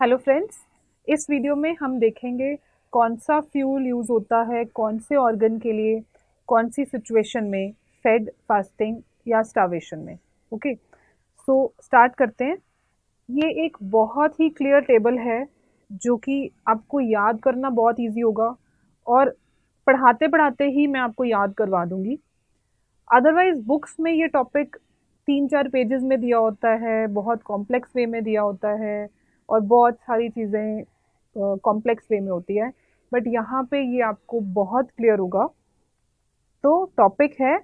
Hello friends, इस video में हम देखेंगे कौन सा फ्यूल यूज़ होता है कौन से ऑर्गन के लिए, कौन सी सिचुएशन में, फेड, फास्टिंग या स्टार्वेशन में। ओके, सो स्टार्ट करते हैं। ये एक बहुत ही क्लियर टेबल है जो कि आपको याद करना बहुत इजी होगा और पढ़ाते पढ़ाते ही मैं आपको याद करवा दूंगी। अदरवाइज बुक्स में ये टॉपिक 3-4 पेजेस में दिया होता है, बहुत कॉम्प्लेक्स वे में दिया होता है और बहुत सारी चीज़ें कॉम्प्लेक्स वे में होती है, बट यहाँ पे ये आपको बहुत क्लियर होगा। तो टॉपिक है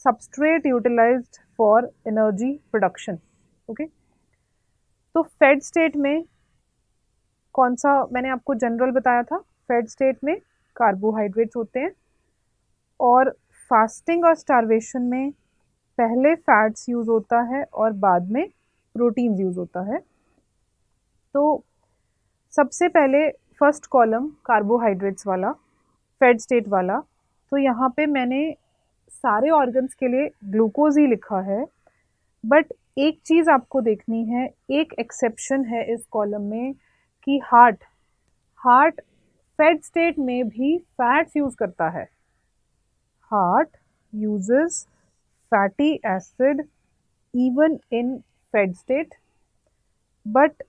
substrate utilized for energy production. Okay, तो फेड स्टेट में कौन सा, मैंने आपको जनरल बताया था, फेड स्टेट में कार्बोहाइड्रेट्स होते हैं और फास्टिंग और स्टार्वेशन में पहले फैट्स यूज़ होता है और बाद में प्रोटीन्स यूज़ होता है। तो सबसे पहले फर्स्ट कॉलम कार्बोहाइड्रेट्स वाला, फेड स्टेट वाला, तो यहाँ पे मैंने सारे ऑर्गन्स के लिए ग्लूकोज ही लिखा है, बट एक चीज़ आपको देखनी है, एक एक्सेप्शन है इस कॉलम में कि हार्ट हार्ट फेड स्टेट में भी फैट्स यूज़ करता है। Heart uses fatty acid even in fed state, but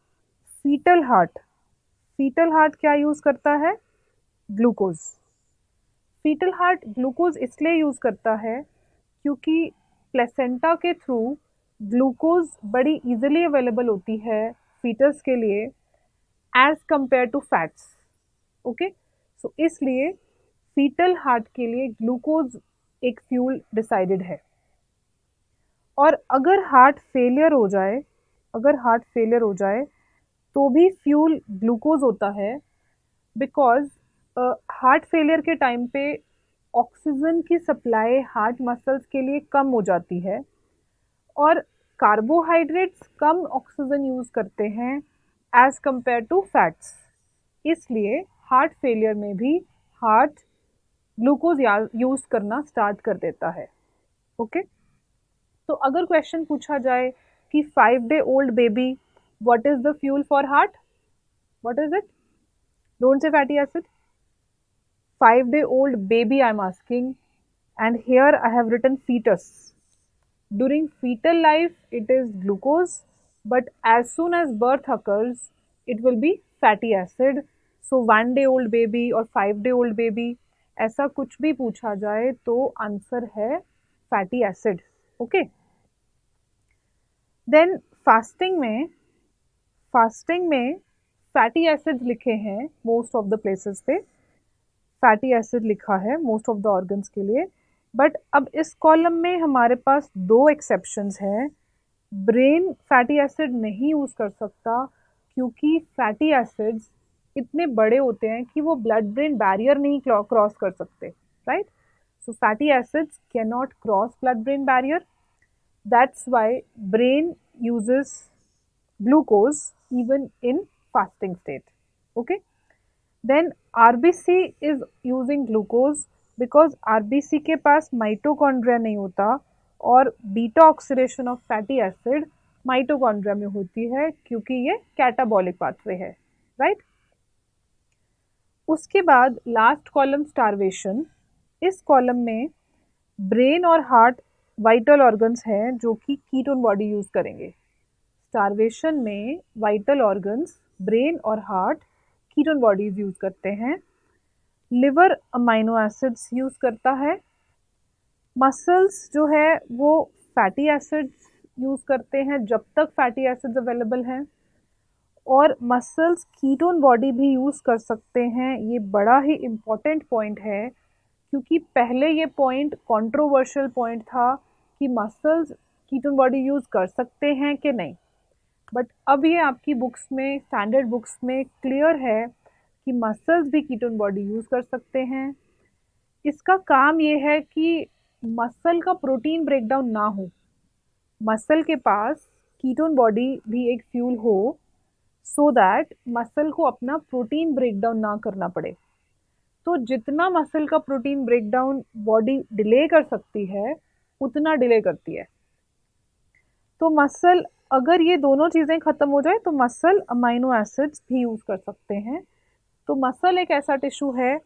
fetal heart क्या यूज करता है? ग्लूकोज। फीटल हार्ट ग्लूकोज इसलिए यूज करता है क्योंकि प्लेसेंटा के थ्रू ग्लूकोज बड़ी इजीली अवेलेबल होती है फीटस के लिए as compared to fats. Okay, so इसलिए फीटल हार्ट के लिए ग्लूकोज एक फ्यूल डिसाइडेड है। और अगर हार्ट फेलियर हो जाए, तो भी फ्यूल ग्लूकोज होता है, बिकॉज हार्ट फेलियर के टाइम पे ऑक्सीजन की सप्लाई हार्ट मसल्स के लिए कम हो जाती है और कार्बोहाइड्रेट्स कम ऑक्सीजन यूज करते हैं एज कंपेयर टू फैट्स। इसलिए हार्ट फेलियर में भी हार्ट ग्लूकोज यूज करना स्टार्ट कर देता है। ओके, तो अगर क्वेश्चन पूछा जाए कि 5 day old baby, what is the fuel for heart, what is it? Don't say fatty acid. 5 day old baby I'm asking, and here I have written fetus. During fetal life it is glucose, but as soon as birth occurs it will be fatty acid. So 1 day old baby और 5 day old baby, ऐसा कुछ भी पूछा जाए तो answer है fatty acid. Okay, then fasting में fatty acid लिखे हैं मोस्ट ऑफ द प्लेसेस पे, फैटी एसिड लिखा है मोस्ट ऑफ द ऑर्गन्स के लिए। बट अब इस कॉलम में हमारे पास दो एक्सेप्शंस हैं। ब्रेन फैटी एसिड नहीं यूज कर सकता क्योंकि फैटी एसिड्स इतने बड़े होते हैं कि वो ब्लड ब्रेन बैरियर नहीं क्रॉस कर सकते, right? So fatty acids can not cross blood brain barrier, that's why brain uses glucose even in fasting state. Okay, then RBC is using glucose because RBC के पास mitochondria नहीं होता और beta oxidation of fatty acid mitochondria में होती है क्योंकि ये catabolic pathway है, राइट? उसके बाद लास्ट कॉलम स्टार्वेशन। इस कॉलम में ब्रेन और हार्ट वाइटल ऑर्गन्स हैं जो कि कीटोन बॉडी यूज करेंगे। स्टार्वेशन में वाइटल ऑर्गन्स ब्रेन और हार्ट कीटोन बॉडीज यूज करते हैं। लिवर अमाइनो एसिड्स यूज करता है। मसल्स जो है वो फैटी एसिड्स यूज करते हैं जब तक फैटी एसिड्स अवेलेबल हैं, और मसल्स कीटोन बॉडी भी यूज कर सकते हैं। ये बड़ा ही इम्पोर्टेंट पॉइंट है क्योंकि पहले ये पॉइंट कंट्रोवर्शियल पॉइंट था कि मसल्स कीटोन बॉडी यूज कर सकते हैं कि नहीं, बट अब ये आपकी बुक्स में, स्टैंडर्ड बुक्स में क्लियर है कि मसल्स भी कीटोन बॉडी यूज कर सकते हैं। इसका काम ये है कि मसल का प्रोटीन ब्रेकडाउन ना हो, मसल के पास कीटोन बॉडी भी एक फ्यूल हो, सो दैट मसल को अपना प्रोटीन ब्रेकडाउन ना करना पड़े। तो जितना मसल का प्रोटीन ब्रेकडाउन बॉडी डिले कर सकती है उतना डिले करती है। तो मसल अगर ये दोनों चीज़ें ख़त्म हो जाए तो मसल अमाइनो एसिड्स भी यूज़ कर सकते हैं। तो मसल एक ऐसा टिश्यू है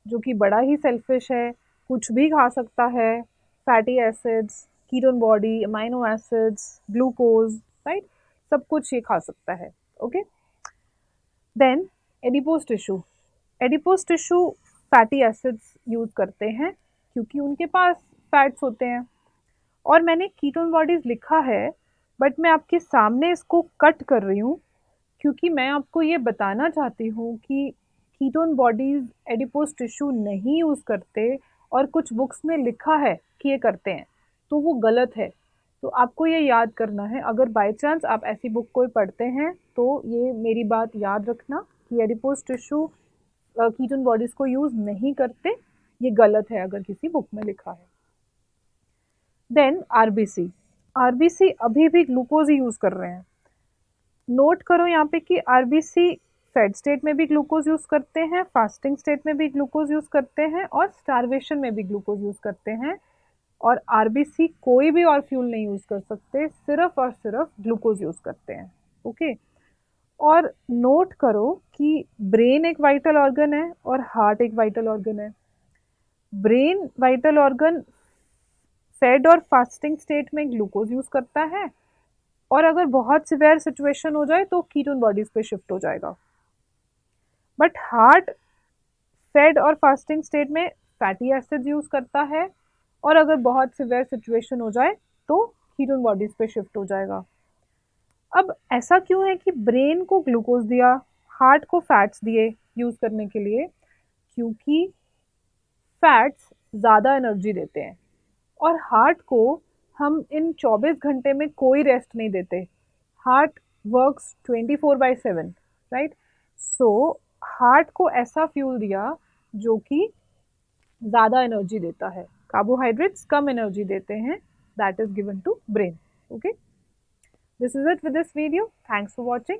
जो कि बड़ा ही सेल्फिश है, कुछ भी खा सकता है, fatty acids, ketone body, amino acids, glucose, right, सब कुछ ये खा सकता है। Okay, then adipose tissue. Adipose tissue fatty acids use करते हैं क्योंकि उनके पास फैट्स होते हैं। और मैंने कीटोन बॉडीज लिखा है, बट मैं आपके सामने इसको कट कर रही हूँ क्योंकि मैं आपको ये बताना चाहती हूँ कि कीटोन बॉडीज एडिपोज टिश्यू नहीं यूज़ करते, और कुछ बुक्स में लिखा है कि ये करते हैं, तो वो गलत है। तो आपको ये याद करना है, अगर बाय चांस आप ऐसी बुक कोई पढ़ते हैं तो ये मेरी बात याद रखना कि एडिपोज टिश्यू कीटोन बॉडीज को यूज़ नहीं करते, ये गलत है अगर किसी बुक में लिखा है। Then RBC. आरबीसी अभी भी ग्लूकोज ही यूज़ कर रहे हैं। नोट करो यहाँ पे कि आरबीसी फेड स्टेट में भी ग्लूकोज यूज़ करते हैं, फास्टिंग स्टेट में भी ग्लूकोज यूज़ करते हैं, और स्टारवेशन में भी ग्लूकोज यूज़ करते हैं। और आरबीसी कोई भी और फ्यूल नहीं यूज़ कर सकते, सिर्फ और सिर्फ ग्लूकोज यूज़ करते हैं। ओके, और नोट करो कि ब्रेन एक वाइटल ऑर्गन है और हार्ट एक वाइटल ऑर्गन है। ब्रेन वाइटल ऑर्गन फेड और फास्टिंग स्टेट में ग्लूकोज यूज़ करता है, और अगर बहुत सिवियर सिचुएशन हो जाए तो कीटोन बॉडीज पे शिफ्ट हो जाएगा। बट हार्ट फेड और फास्टिंग स्टेट में फैटी एसिड्स यूज़ करता है, और अगर बहुत सिवियर सिचुएशन हो जाए तो कीटोन बॉडीज पे शिफ्ट हो जाएगा। अब ऐसा क्यों है कि ब्रेन को ग्लूकोज दिया, हार्ट को फैट्स दिए यूज़ करने के लिए? क्योंकि फैट्स ज़्यादा एनर्जी देते हैं, और हार्ट को हम इन 24 घंटे में कोई रेस्ट नहीं देते। Heart works 24/7, right? So heart को ऐसा फ्यूल दिया जो कि ज़्यादा एनर्जी देता है, कार्बोहाइड्रेट्स कम एनर्जी देते हैं, that is given to brain. Okay, this is it with this video, thanks for watching.